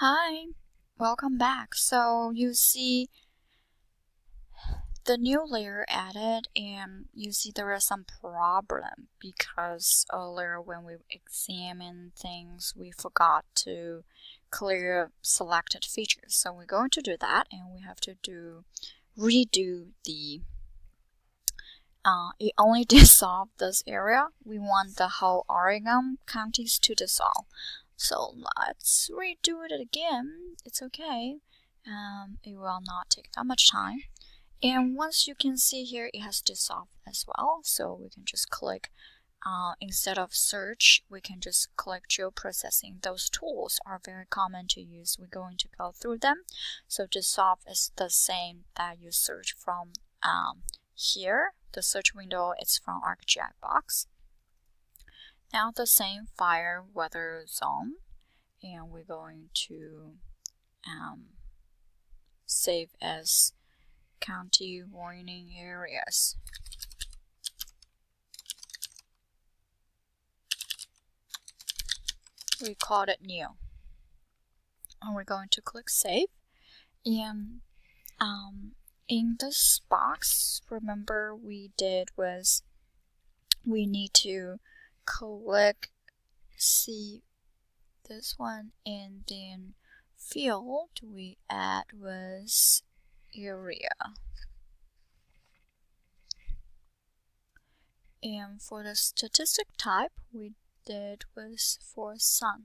Hi, welcome back. So you see the new layer added, and you see there is some problem because earlier when we examine things we forgot to clear selected features. So we're going to do that, and we have to redo the it only dissolve this area. We want the whole Oregon counties to dissolve. So let's redo it again. It's okay. It will not take that much time. And once you can see here, it has dissolved as well. So we can just click, instead of search, we can just click geoprocessing. Those tools are very common to use. We're going to go through them. So dissolve is the same that you search from here. The search window is from ArcGIS box. Now the same fire weather zone, and we're going to save as county warning areas. We called it new, and we're going to click save. And in this box, remember we need to click see this one, and then field we add was area. And for the statistic type we did was for sun.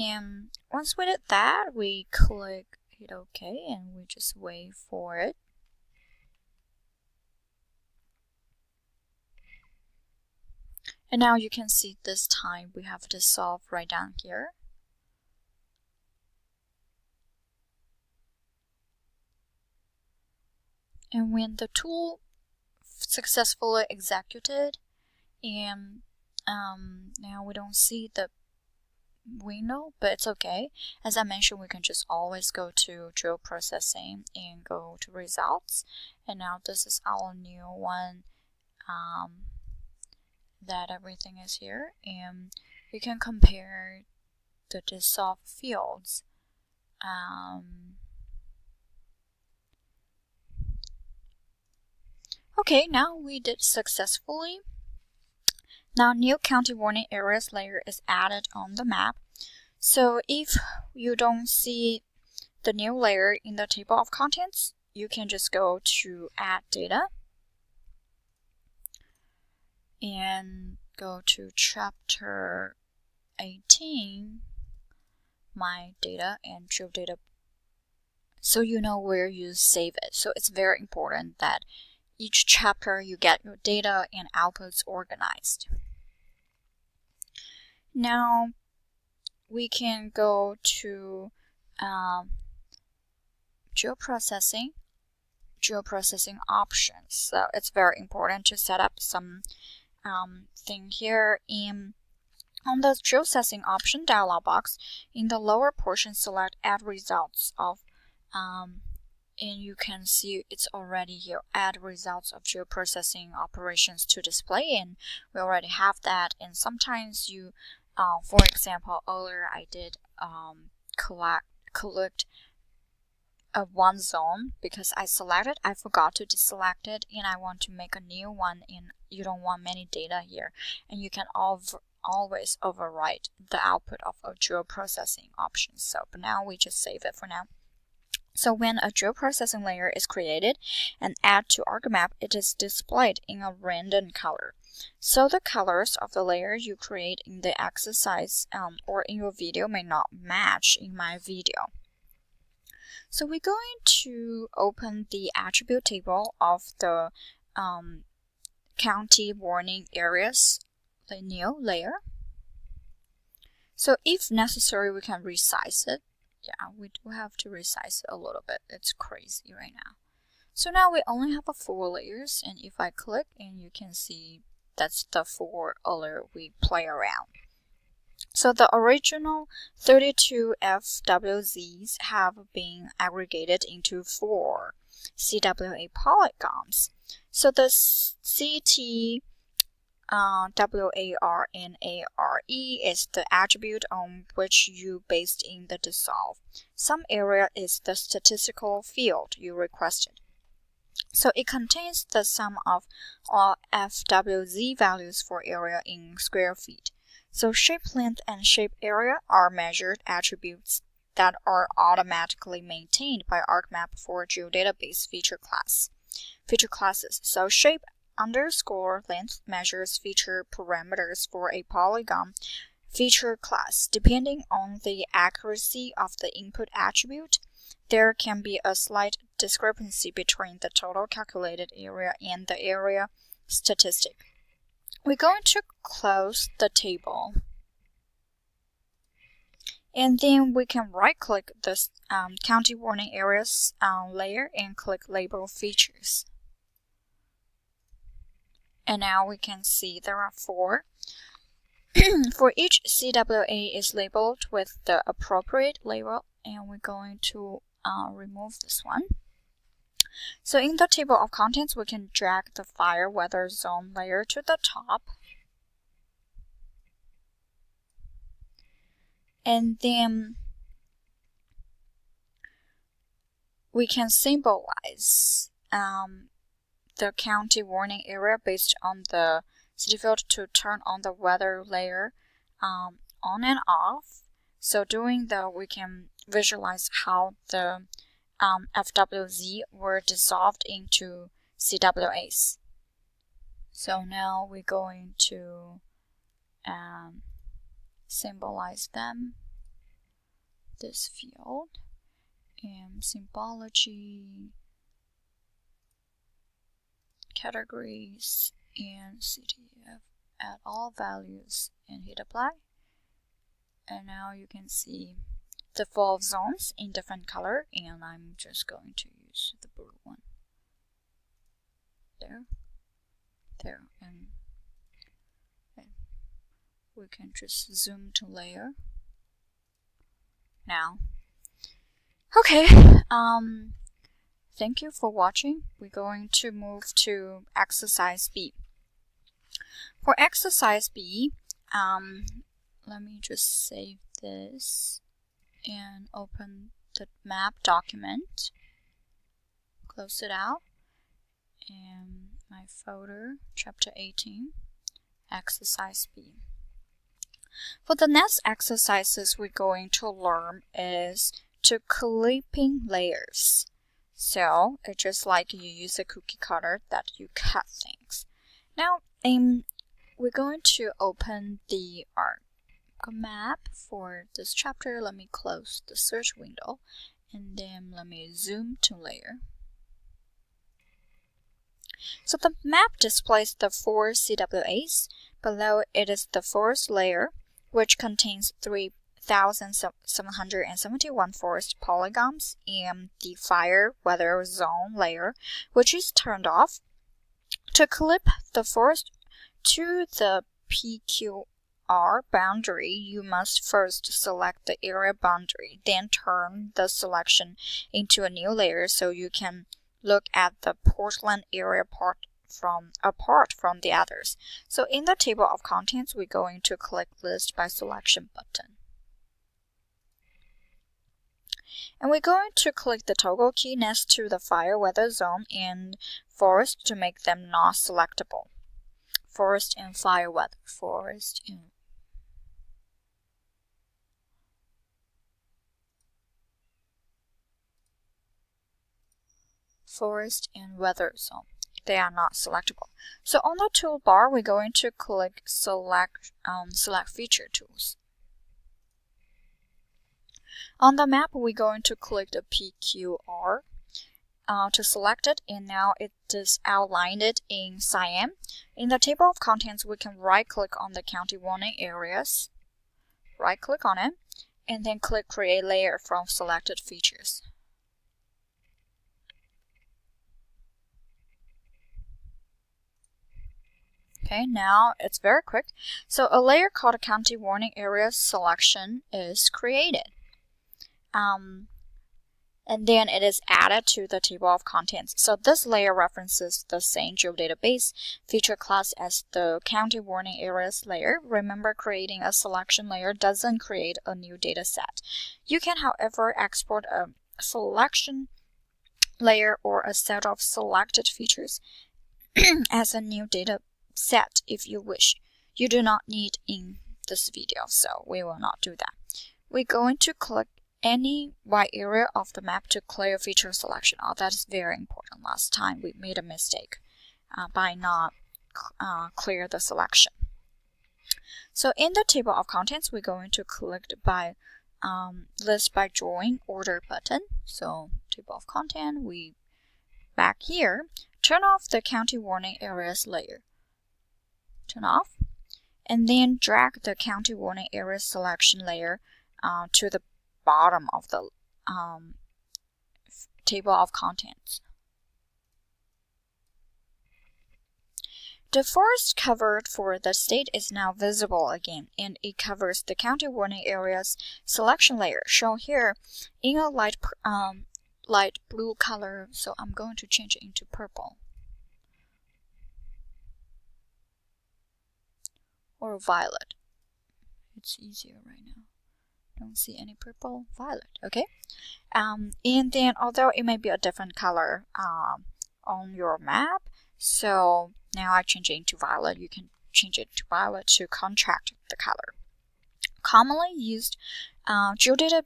And once we did that, we click hit OK, and we just wait for it. And now you can see this time we have dissolved right down here. And when the tool successfully executed, and now we don't see the window, but it's okay. As I mentioned, we can just always go to geoprocessing and go to results. And now this is our new one, that everything is here, and we can compare the dissolved fields. Okay, now we did successfully. Now new county warning areas layer is added on the map. So if you don't see the new layer in the table of contents, you can just go to add data and go to chapter 18, my data, and geodata, so you know where you save it. So it's very important that each chapter you get your data and outputs organized. Now we can go to geoprocessing options. So it's very important to set up some thing here. On the geoprocessing option dialog box, in the lower portion select add results of and you can see it's already here, add results of geoprocessing operations to display, and we already have that. And sometimes you for example, earlier I did collect one zone because I forgot to deselect it, and I want to make a new one, and you don't want many data here, and you can always overwrite the output of a geoprocessing option. So but now we just save it for now. So when a geoprocessing layer is created and add to ArcMap, it is displayed in a random color. So the colors of the layer you create in the exercise or in your video may not match in my video. So we're going to open the attribute table of the county warning areas, the new layer. So if necessary, we can resize it. Yeah, we do have to resize it a little bit. It's crazy right now. So now we only have 4 layers, and if I click, and you can see that's the 4 layer we play around. So the original 32 FWZs have been aggregated into 4 CWA polygons. So the CT WARNARE is the attribute on which you based in the dissolve. Some area is the statistical field you requested. So it contains the sum of all FWZ values for area in square feet. So shape length and shape area are measured attributes that are automatically maintained by ArcMap for geodatabase feature classes. So shape underscore length measures feature parameters for a polygon feature class. Depending on the accuracy of the input attribute, there can be a slight discrepancy between the total calculated area and the area statistic. We're going to close the table. And then we can right-click this county warning areas layer and click Label Features. And now we can see there are 4. For each CWA is labeled with the appropriate label, and we're going to remove this one. So in the table of contents, we can drag the fire weather zone layer to the top. And then we can symbolize the county warning area based on the city field to turn on the weather layer on and off. So doing that, we can visualize how the FWZ were dissolved into CWAs. So now we're going to symbolize them, this field, and symbology, categories, and CTF at all values, and hit apply. And now you can see the 12 zones in different color, and I'm just going to use the blue one. There, and we can just zoom to layer. Now, okay, thank you for watching. We're going to move to exercise B. For exercise B, let me just save this and open the map document, close it out, and my folder, chapter 18, exercise B. For the next exercises we're going to learn is to clipping layers. So it's just like you use a cookie cutter that you cut things. Now we're going to open the ArcMap for this chapter. Let me close the search window, and then let me zoom to layer. So the map displays the 4 CWAs. Below it is the forest layer, which contains 3,771 forest polygons, and the fire weather zone layer, which is turned off. To clip the forest to the PQR boundary, you must first select the area boundary, then turn the selection into a new layer so you can look at the portland area apart from the others. So in the table of contents, we're going to click List by Selection button. And we're going to click the toggle key next to the fire weather zone and forest to make them not selectable. Forest and fire weather. Forest and weather zone. They are not selectable. So on the toolbar, we're going to click Select Feature Tools. On the map, we're going to click the PQR to select it, and now it is outlined in cyan. In the table of contents, we can right-click on the county warning areas, right-click on it, and then click Create Layer from Selected Features. Okay, now it's very quick. So a layer called County Warning Area Selection is created. And and then it is added to the table of contents. So this layer references the same geodatabase feature class as the county warning areas layer. Remember, creating a selection layer doesn't create a new data set. You can, however, export a selection layer or a set of selected features as a new data set if you wish. You do not need in this video, so we will not do that. We're going to click any white area of the map to clear feature selection. Oh, that is very important. Last time we made a mistake by not clear the selection. So in the table of contents, we're going to click by list by join order button. So table of content, we back here, turn off the county warning areas layer. Turn off, and then drag the county warning areas selection layer to the bottom of the table of contents. The forest covered for the state is now visible again, and it covers the county warning areas selection layer shown here in a light blue color. So I'm going to change it into purple or violet. It's easier right now. Don't see any purple, violet. Okay, and then although it may be a different color on your map, so now I change it into violet. You can change it to violet to contrast the color. Commonly used geoprocessing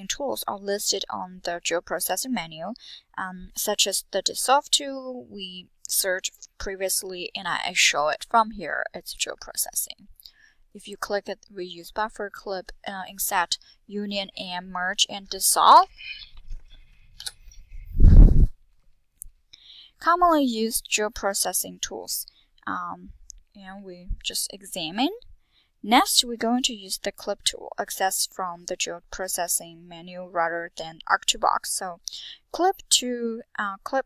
tools are listed on the geoprocessing menu, such as the dissolve tool we searched previously, and I show it from here. It's geoprocessing. If you click it, we use buffer, clip, insert, union, and merge and dissolve. Commonly used geoprocessing tools, and we just examine. Next, we're going to use the clip tool, accessed from the geoprocessing menu rather than ArcGIS. So, clip to clip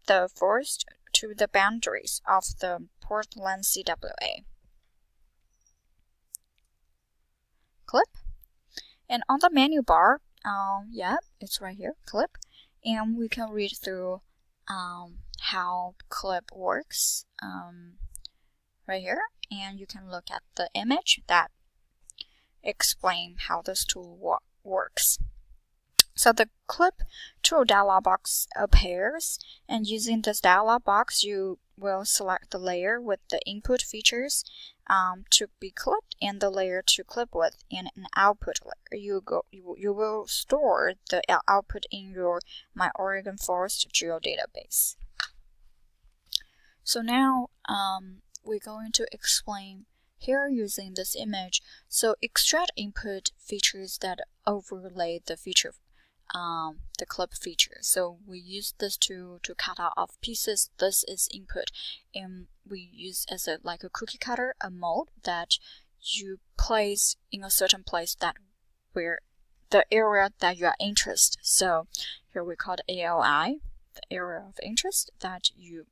the forest to the boundaries of the Portland CWA. Clip, and on the menu bar, yeah, it's right here, clip, and we can read through how clip works right here, and you can look at the image that explain how this tool works. So the clip tool dialog box appears, and using this dialog box you will select the layer with the input features to be clipped and the layer to clip with, and an output layer. You will store the output in your My Oregon Forest geodatabase. So now we're going to explain here using this image. So extract input features that overlay the feature, the clip feature. So we use this to cut out of pieces. This is input, and we use as like a cookie cutter, a mold that you place in a certain place that where the area that you are interested. So here we call it ALI, the area of interest, that you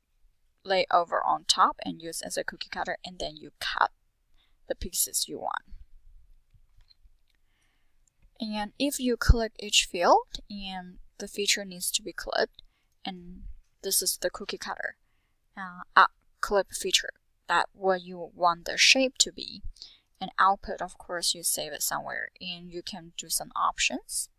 lay over on top and use as a cookie cutter, and then you cut the pieces you want. And if you click each field and the feature needs to be clipped, and this is the cookie cutter clip feature, that what you want the shape to be, and output, of course, you save it somewhere, and you can do some options.